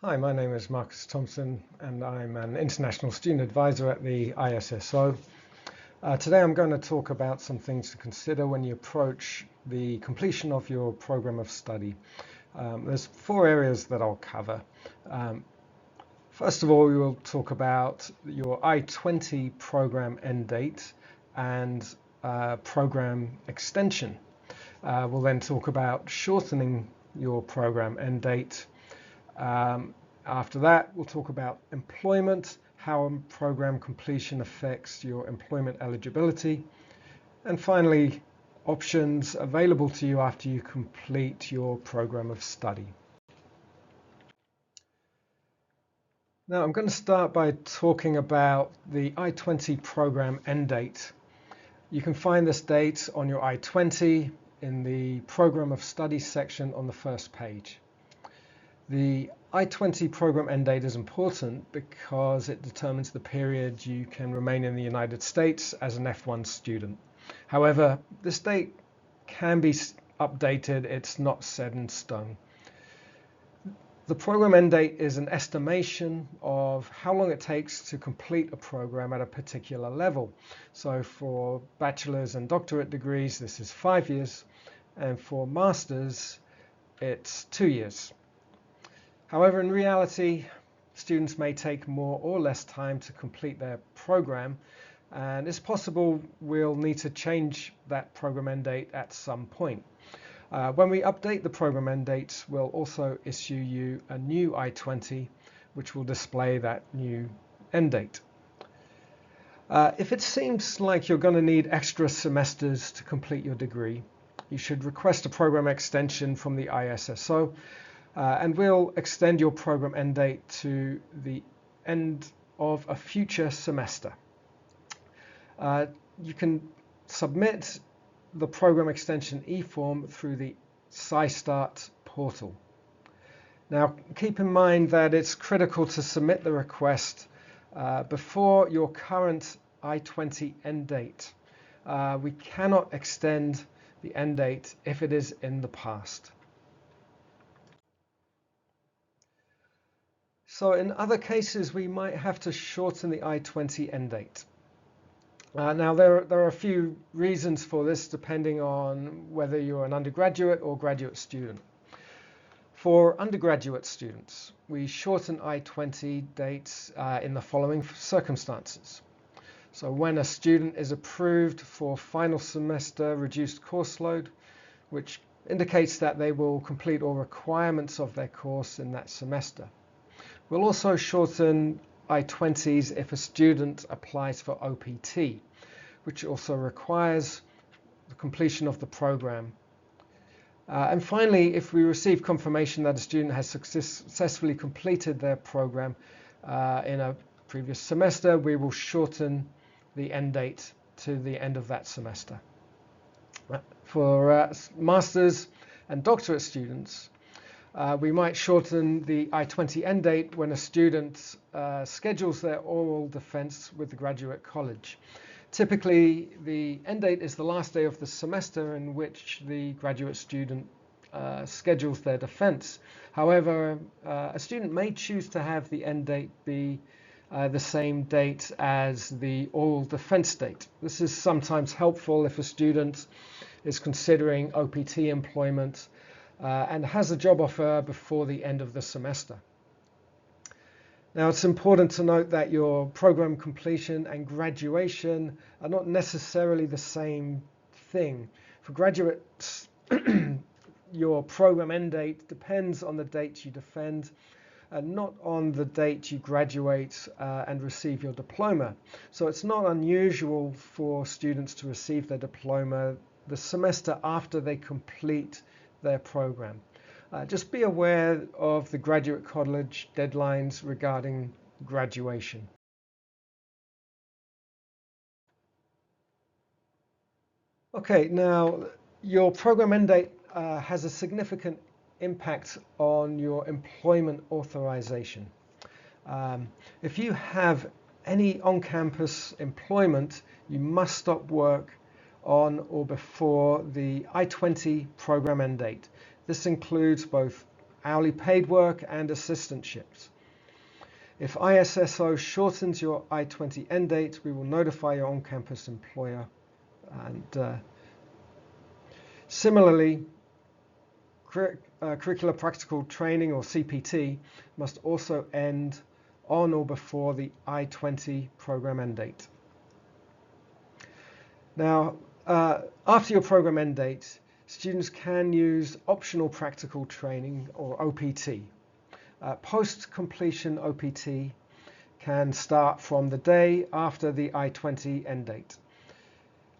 Hi, my name is Marcus Thompson and I'm an International Student Advisor at the ISSO. Today I'm going to talk about some things to consider when you approach the completion of your program of study. There's four areas that I'll cover. Um, First of all, we will talk about your I-20 program end date and program extension. We'll then talk about shortening your program end date. After that, we'll talk about employment, how program completion affects your employment eligibility, and finally, options available to you after you complete your program of study. Now, I'm going to start by talking about the I-20 program end date. You can find this date on your I-20 in the program of study section on the first page. The I-20 program end date is important because it determines the period you can remain in the United States as an F1 student. However, this date can be updated, it's not set in stone. The program end date is an estimation of how long it takes to complete a program at a particular level. So for bachelor's and doctorate degrees, this is 5 years, and for master's, it's 2 years. However, in reality, students may take more or less time to complete their program, and it's possible we'll need to change that program end date at some point. When we update the program end dates, we'll also issue you a new I-20, which will display that new end date. If it seems like you're going to need extra semesters to complete your degree, you should request a program extension from the ISSO, and we'll extend your program end date to the end of a future semester. You can submit the program extension e-form through the SciStart portal. Now, keep in mind that it's critical to submit the request before your current I-20 end date. We cannot extend the end date if it is in the past. So in other cases, we might have to shorten the I-20 end date. Now, there are a few reasons for this, depending on whether you're an undergraduate or graduate student. For undergraduate students, we shorten I-20 dates in the following circumstances. So when a student is approved for final semester reduced course load, which indicates that they will complete all requirements of their course in that semester. We'll also shorten I-20s if a student applies for OPT, which also requires the completion of the program. And finally, if we receive confirmation that a student has successfully completed their program in a previous semester, we will shorten the end date to the end of that semester. For master's and doctorate students, we might shorten the I-20 end date when a student schedules their oral defense with the graduate college. Typically, the end date is the last day of the semester in which the graduate student schedules their defense. However, a student may choose to have the end date be the same date as the oral defense date. This is sometimes helpful if a student is considering OPT employment and has a job offer before the end of the semester. Now, it's important to note that your program completion and graduation are not necessarily the same thing. For graduates, your program end date depends on the date you defend and not on the date you graduate and receive your diploma. So it's not unusual for students to receive their diploma the semester after they complete their program. Just be aware of the graduate college deadlines regarding graduation. Okay, now your program end date has a significant impact on your employment authorization. If you have any on-campus employment, you must stop work on or before the I-20 program end date. This includes both hourly paid work and assistantships. If ISSO shortens your I-20 end date, we will notify your on-campus employer. And similarly, curricular practical training, or CPT, must also end on or before the I-20 program end date. Now, after your program end date, students can use optional practical training, or OPT. Post-completion OPT can start from the day after the I-20 end date.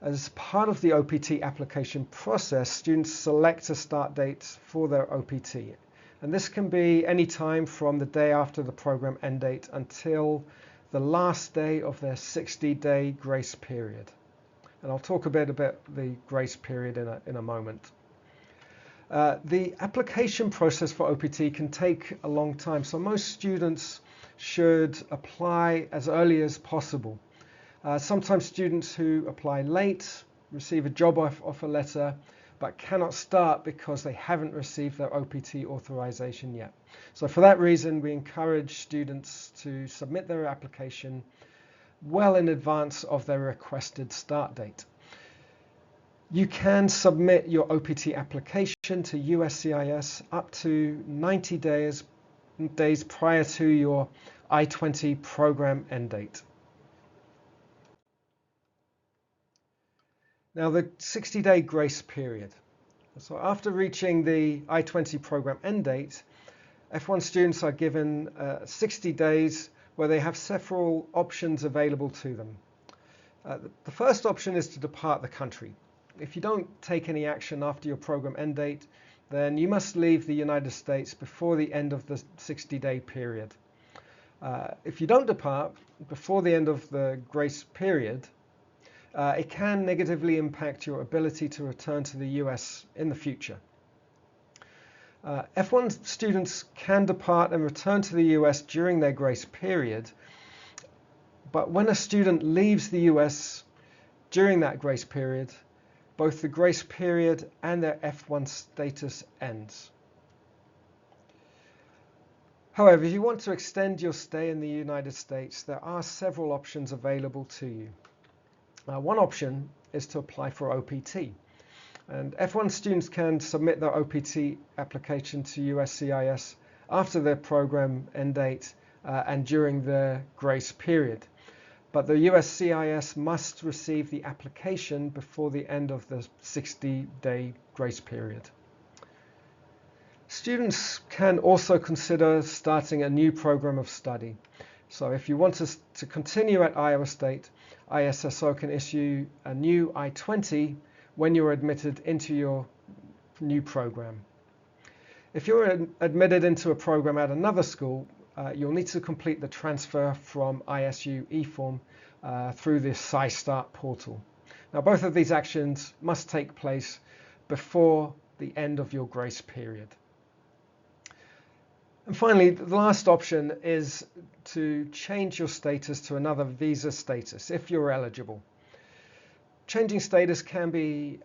As part of the OPT application process, students select a start date for their OPT. And this can be any time from the day after the program end date until the last day of their 60-day grace period. And I'll talk a bit about the grace period in a moment. The application process for OPT can take a long time, so most students should apply as early as possible. Sometimes students who apply late receive a job offer letter but cannot start because they haven't received their OPT authorization yet. So for that reason, we encourage students to submit their application well in advance of their requested start date. You can submit your OPT application to USCIS up to 90 days prior to your I-20 program end date. Now, the 60-day grace period. So after reaching the I-20 program end date, F1 students are given 60 days where they have several options available to them. The first option is to depart the country. If you don't take any action after your program end date, then you must leave the United States before the end of the 60-day period. If you don't depart before the end of the grace period, it can negatively impact your ability to return to the US in the future. F1 students can depart and return to the US during their grace period, but when a student leaves the US during that grace period, both the grace period and their F1 status ends. However, if you want to extend your stay in the United States, there are several options available to you. One option is to apply for OPT. And F1 students can submit their OPT application to USCIS after their program end date and during their grace period. But the USCIS must receive the application before the end of the 60-day grace period. Students can also consider starting a new program of study. So if you want to continue at Iowa State, ISSO can issue a new I-20 when you're admitted into your new program. If you're admitted into a program at another school, you'll need to complete the transfer from ISU eForm through the SciStart portal. Now, both of these actions must take place before the end of your grace period. And finally, the last option is to change your status to another visa status if you're eligible. Changing status can be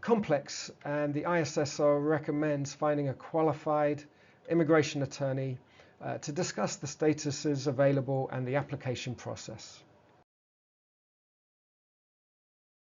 complex, and the ISSO recommends finding a qualified immigration attorney to discuss the statuses available and the application process.